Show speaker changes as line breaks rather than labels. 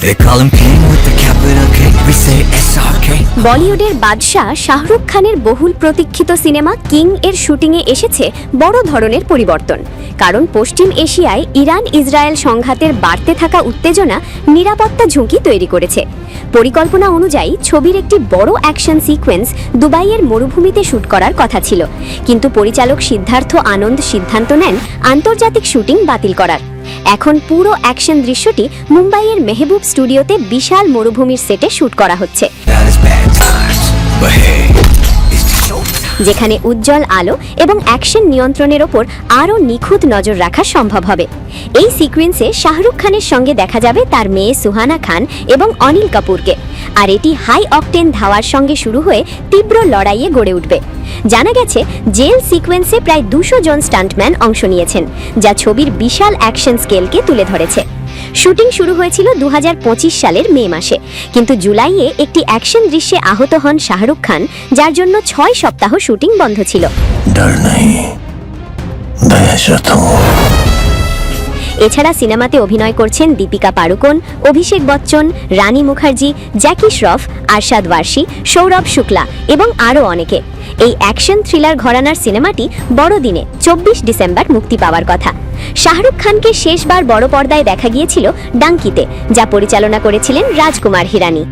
They call him king with the capital K. We say SRK.
বলিউডের বাদশাহ শাহরুখ খানের বহুল প্রতীক্ষিত সিনেমা কিং এর শুটিংয়ে এসেছে বড় ধরনের পরিবর্তন। কারণ পশ্চিম এশিয়ায় ইরান ইসরায়েল সংঘাতের বাড়তে থাকা উত্তেজনা নিরাপত্তা ঝুঁকি তৈরি করেছে। পরিকল্পনা অনুযায়ী ছবির একটি বড় অ্যাকশন সিকোয়েন্স দুবাইয়ের মরুভূমিতে শুট করার কথা ছিল, কিন্তু পরিচালক সিদ্ধার্থ আনন্দ সিদ্ধান্ত নেন আন্তর্জাতিক শুটিং বাতিল করার। এখন পুরো অ্যাকশন দৃশ্যটি মুম্বাইয়ের মেহবুব স্টুডিওতে বিশাল মরুভূমির সেটে শুট করা হচ্ছে,
That is bad times, but hey, it's the show.
যেখানে উজ্জ্বল আলো এবং অ্যাকশন নিয়ন্ত্রণের ওপর আরও নিখুঁত নজর রাখা সম্ভব হবে। এই সিকোয়েন্সে শাহরুখ খানের সঙ্গে দেখা যাবে তার মেয়ে সুহানা খান এবং অনিল কাপুরকে, আর এটি হাই অকটেন ধাওয়ার সঙ্গে শুরু হয়ে তীব্র লড়াইয়ে গড়ে উঠবে। জানা গেছে জেল সিকোয়েন্সে প্রায় 200 জন স্টান্টম্যান অংশ নিয়েছেন, যা ছবির বিশাল অ্যাকশন স্কেলকে তুলে ধরেছে। শুটিং শুরু হয়েছিল 2025 সালের মে মাসে, কিন্তু জুলাইয়ে একটি অ্যাকশন দৃশ্যে আহত হন শাহরুখ খান, যার জন্য 6 সপ্তাহ শুটিং বন্ধ ছিল।
डर नहीं, दहशत हूँ।
এছাড়া সিনেমাতে অভিনয় করছেন দীপিকা পাড়ুকোন, অভিষেক বচ্চন, রানী মুখার্জি, জ্যাকি শ্রফ, আরশাদ ওয়ারশি, সৌরভ শুক্লা এবং আরও অনেকে। এই অ্যাকশন থ্রিলার ঘরানার সিনেমাটি বড়দিনে 24 ডিসেম্বর মুক্তি পাওয়ার কথা। শাহরুখ খানকে শেষবার বড় পর্দায় দেখা গিয়েছিল ডাঙ্কিতে, যা পরিচালনা করেছিলেন রাজকুমার হিরানি।